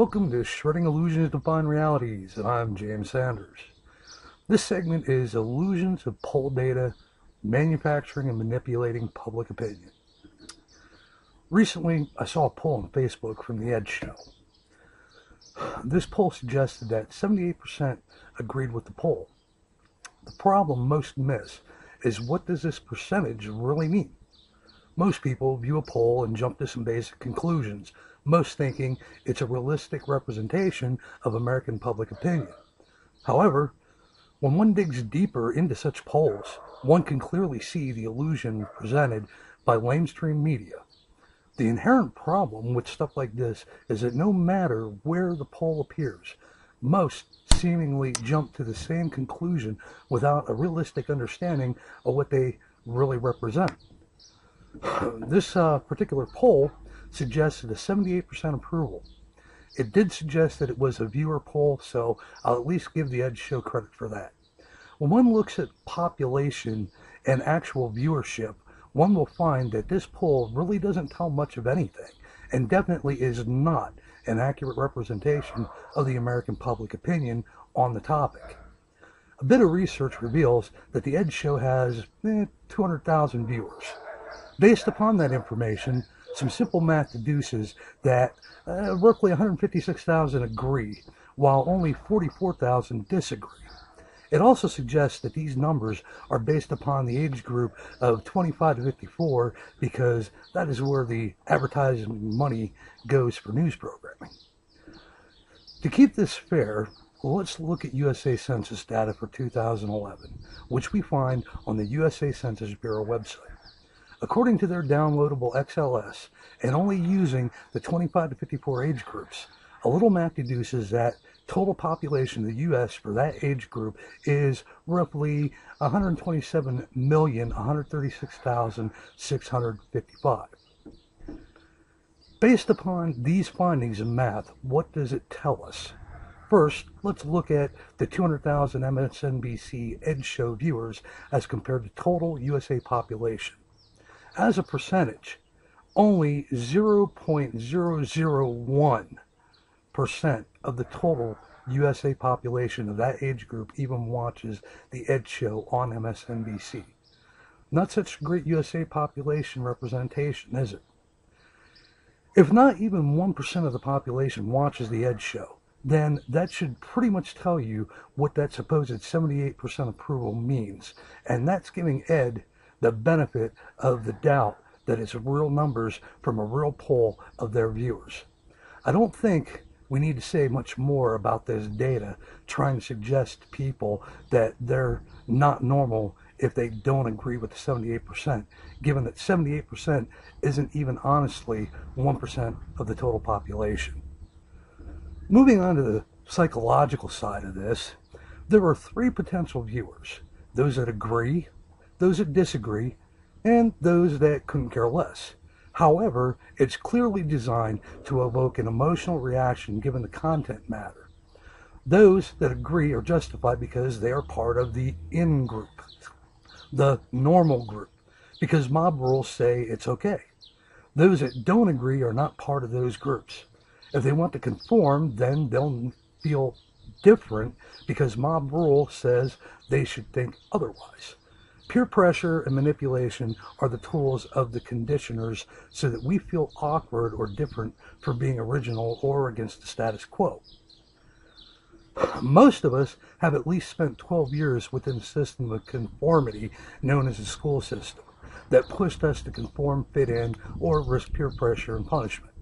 Welcome to Shredding Illusions to Find Realities. I'm James Sanders. This segment is Illusions of Poll Data, Manufacturing and Manipulating Public Opinion. Recently, I saw a poll on Facebook from the Ed Show. This poll suggested that 78% agreed with the poll. The problem most miss is, what does this percentage really mean? Most people view a poll and jump to some basic conclusions, most thinking it's a realistic representation of American public opinion. However, when one digs deeper into such polls, one can clearly see the illusion presented by mainstream media. The inherent problem with stuff like this is that no matter where the poll appears, most seemingly jump to the same conclusion without a realistic understanding of what they really represent. This particular poll suggested a 78% approval. It did suggest that it was a viewer poll, so I'll at least give the Ed Show credit for that. When one looks at population and actual viewership, one will find that this poll really doesn't tell much of anything, and definitely is not an accurate representation of the American public opinion on the topic. A bit of research reveals that the Ed Show has 200,000 viewers. Based upon that information, some simple math deduces that roughly 156,000 agree, while only 44,000 disagree. It also suggests that these numbers are based upon the age group of 25 to 54, because that is where the advertising money goes for news programming. To keep this fair, let's look at USA Census data for 2011, which we find on the USA Census Bureau website. According to their downloadable XLS, and only using the 25 to 54 age groups, a little math deduces that total population of the U.S. for that age group is roughly 127,136,655. Based upon these findings in math, what does it tell us? First, let's look at the 200,000 MSNBC Ed Show viewers as compared to total USA population. As a percentage, only 0.001% of the total USA population of that age group even watches the Ed Show on MSNBC. Not such a great USA population representation, is it? If not even 1% of the population watches the Ed Show, then that should pretty much tell you what that supposed 78% approval means, and that's giving Ed the benefit of the doubt that it's real numbers from a real poll of their viewers. I don't think we need to say much more about this data trying to suggest to people that they're not normal if they don't agree with the 78%, given that 78% isn't even honestly 1% of the total population. Moving on to the psychological side of this, there are three potential viewers: those that agree, those that disagree, and those that couldn't care less. However, it's clearly designed to evoke an emotional reaction given the content matter. Those that agree are justified because they are part of the in group, the normal group, because mob rules say it's okay. Those that don't agree are not part of those groups. If they want to conform, then they'll feel different because mob rule says they should think otherwise. Peer pressure and manipulation are the tools of the conditioners so that we feel awkward or different for being original or against the status quo. Most of us have at least spent 12 years within a system of conformity known as the school system that pushed us to conform, fit in, or risk peer pressure and punishment.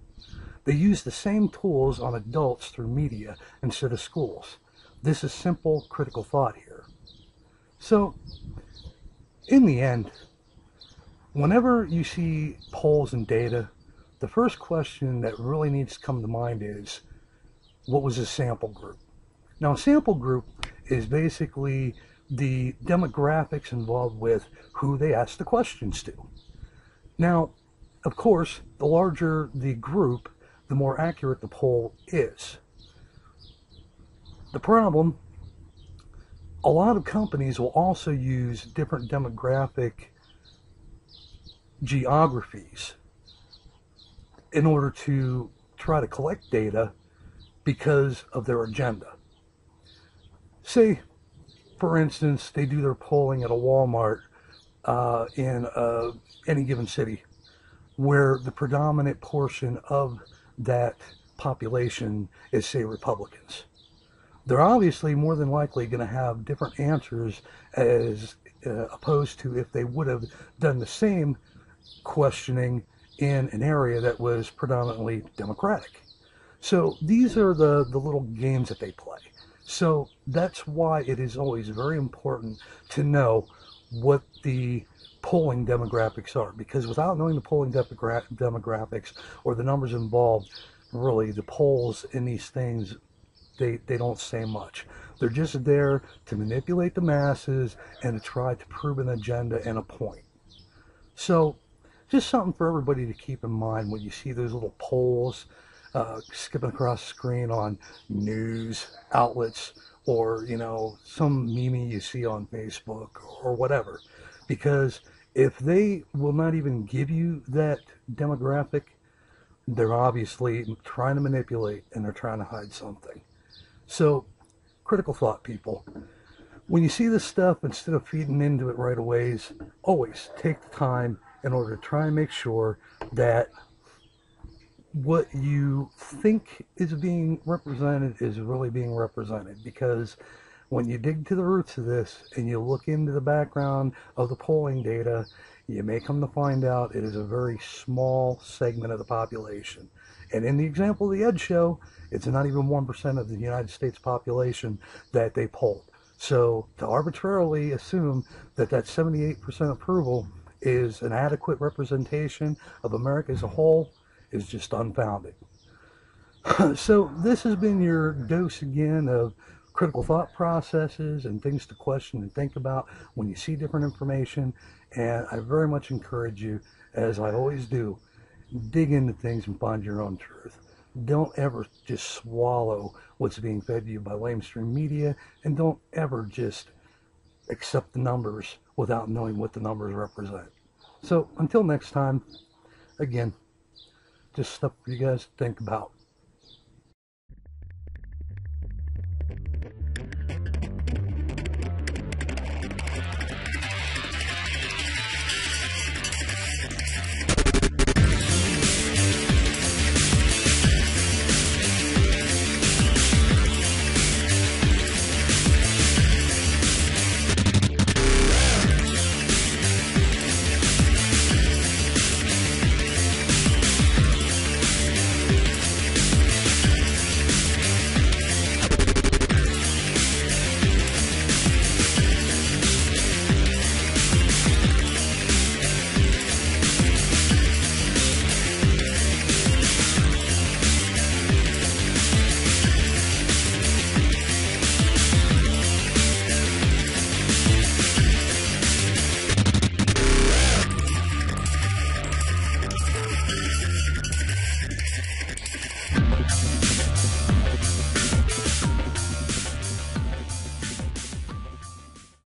They use the same tools on adults through media instead of schools. This is simple, critical thought here. So, in the end, whenever you see polls and data, the first question that really needs to come to mind is, what was the sample group? Now, a sample group is basically the demographics involved with who they ask the questions to. Now, of course, the larger the group, the more accurate the poll is. The problem, a lot of companies will also use different demographic geographies in order to try to collect data because of their agenda. Say, for instance, they do their polling at a Walmart in any given city, where the predominant portion of that population is, say, Republicans. They're obviously more than likely going to have different answers as opposed to if they would have done the same questioning in an area that was predominantly Democratic. So these are the little games that they play. So that's why it is always very important to know what the polling demographics are, because without knowing the polling demographics or the numbers involved, really the polls in these things, they don't say much. They're just there to manipulate the masses and to try to prove an agenda and a point. So just something for everybody to keep in mind when you see those little polls skipping across the screen on news outlets, or some meme you see on Facebook or whatever. Because if they will not even give you that demographic, they're obviously trying to manipulate and they're trying to hide something. So, critical thought, people. When you see this stuff, instead of feeding into it right away, always take the time in order to try and make sure that what you think is being represented is really being represented. Because when you dig to the roots of this and you look into the background of the polling data, you may come to find out it is a very small segment of the population. And in the example of the Ed Show, it's not even 1% of the United States population that they polled. So to arbitrarily assume that 78% approval is an adequate representation of America as a whole is just unfounded. So this has been your dose again of critical thought processes and things to question and think about when you see different information. And I very much encourage you, as I always do, dig into things and find your own truth. Don't ever just swallow what's being fed to you by lamestream media, and don't ever just accept the numbers without knowing what the numbers represent. So until next time, again, just stuff for you guys to think about.